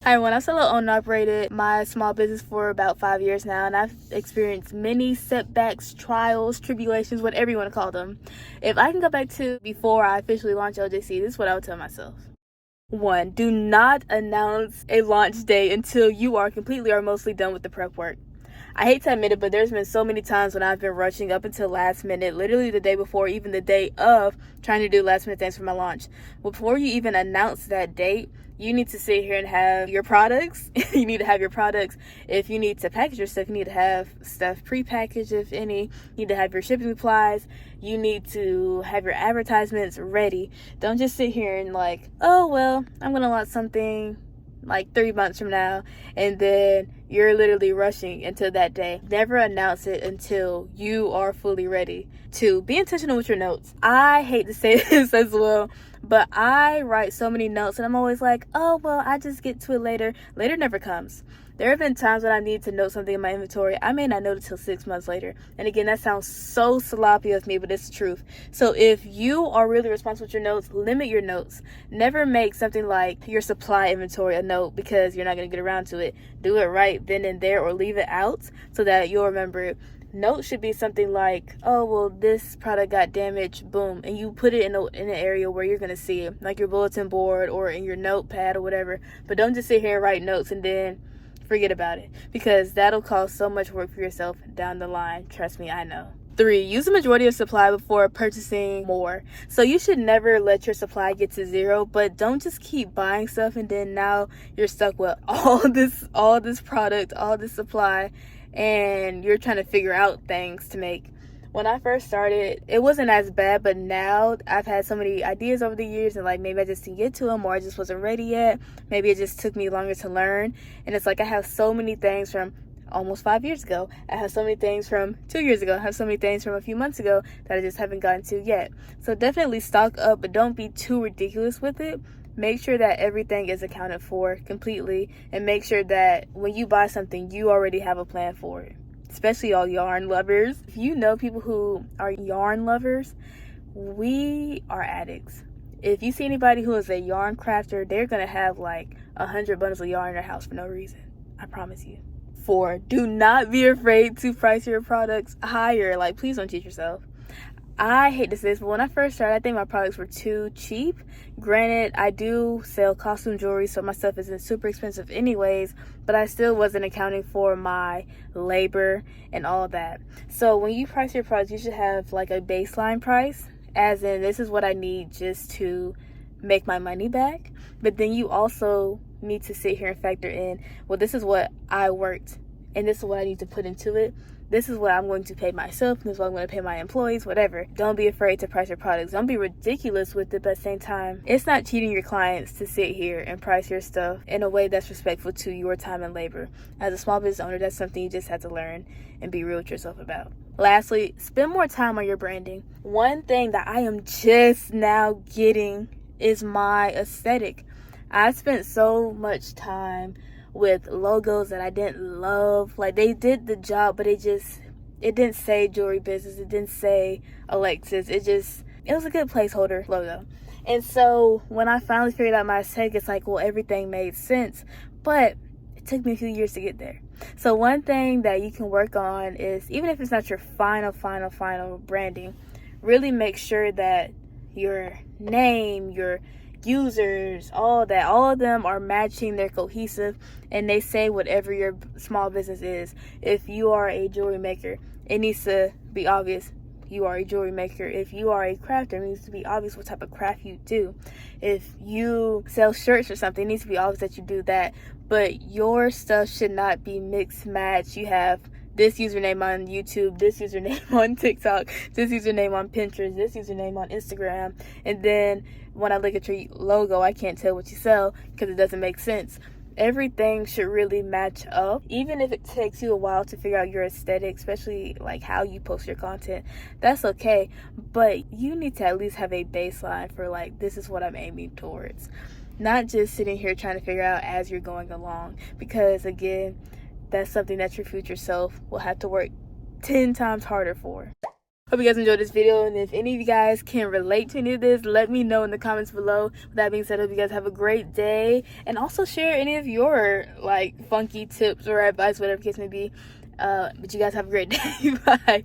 Hi, everyone. I've solo owned and operated my small business for about 5 years now, and I've experienced many setbacks, trials, tribulations, whatever you want to call them. If I can go back to before I officially launched LJC, this is what I would tell myself. 1. Do not announce a launch date until you are completely or mostly done with the prep work. I hate to admit it, but there's been so many times when I've been rushing up until last minute, literally the day before, even the day of, trying to do last minute things for my launch. Before you even announce that date, you need to sit here and have your products. You need to have your products. If you need to package your stuff, you need to have stuff pre-packaged, if any. You need to have your shipping supplies. You need to have your advertisements ready. Don't just sit here and like, oh, well, I'm going to launch something like 3 months from now, and then you're literally rushing into that day. Never announce it until you are fully ready. 2, be intentional with your notes. I hate to say this as well, but I write so many notes and I'm always like, oh, well, I just get to it later. Later never comes. There have been times when I need to note something in my inventory. I may not note it till 6 months later. And again, that sounds so sloppy of me, but it's the truth. So if you are really responsible with your notes, limit your notes. Never make something like your supply inventory a note because you're not going to get around to it. Do it right then and there, or leave it out so that you'll remember it. Note should be something like, oh, well, this product got damaged, boom, and you put it in an area where you're going to see it, like your bulletin board or in your notepad or whatever. But don't just sit here and write notes and then forget about it, because that'll cause so much work for yourself down the line. Trust me, I know. 3, use the majority of supply before purchasing more. So you should never let your supply get to 0, but don't just keep buying stuff and then now you're stuck with all this product, all this supply, and you're trying to figure out things to make. When I first started, it wasn't as bad, but now I've had so many ideas over the years, and like maybe I just didn't get to them, or I just wasn't ready yet. Maybe it just took me longer to learn. And it's like I have so many things from almost 5 years ago. I have so many things from 2 years ago. I have so many things from a few months ago that I just haven't gotten to yet. So definitely stock up, but don't be too ridiculous with it. Make sure that everything is accounted for completely, and make sure that when you buy something, you already have a plan for it. Especially all yarn lovers. If you know people who are yarn lovers, we are addicts. If you see anybody who is a yarn crafter, they're going to have like 100 bundles of yarn in their house for no reason. I promise you. 4, do not be afraid to price your products higher. Like, please don't cheat yourself. I hate to say this, but when I first started, I think my products were too cheap. Granted, I do sell costume jewelry, so my stuff isn't super expensive anyways, but I still wasn't accounting for my labor and all that. So when you price your products, you should have like a baseline price, as in this is what I need just to make my money back. But then you also need to sit here and factor in, well, this is what I worked and this is what I need to put into it. This is what I'm going to pay myself. This is what I'm going to pay my employees, whatever. Don't be afraid to price your products. Don't be ridiculous with it, but at the same time, it's not cheating your clients to sit here and price your stuff in a way that's respectful to your time and labor. As a small business owner, that's something you just have to learn and be real with yourself about. Lastly, spend more time on your branding. One thing that I am just now getting is my aesthetic. I spent so much time with logos that I didn't love. Like, they did the job, but it didn't say jewelry business. It didn't say Alexis. It was a good placeholder logo. And so when I finally figured out my aesthetic, it's like, well, everything made sense. But it took me a few years to get there. So one thing that you can work on is, even if it's not your final branding, really make sure that your name, your users, all of them are matching, they're cohesive, and they say whatever your small business is. If you are a jewelry maker, it needs to be obvious you are a jewelry maker. If you are a crafter, it needs to be obvious what type of craft you do. If you sell shirts or something, it needs to be obvious that you do that. But your stuff should not be mixed match. You have this username on YouTube, this username on TikTok, this username on Pinterest, this username on Instagram, and then when I look at your logo, I can't tell what you sell because it doesn't make sense. Everything should really match up, even if it takes you a while to figure out your aesthetic, especially like how you post your content. That's okay, but you need to at least have a baseline for like, this is what I'm aiming towards. Not just sitting here trying to figure out as you're going along, because again, that's something that your future self will have to work 10 times harder for. Hope you guys enjoyed this video, and if any of you guys can relate to any of this, let me know in the comments below. With that being said, I hope you guys have a great day, and also share any of your like funky tips or advice, whatever the case may be. But you guys have a great day. Bye.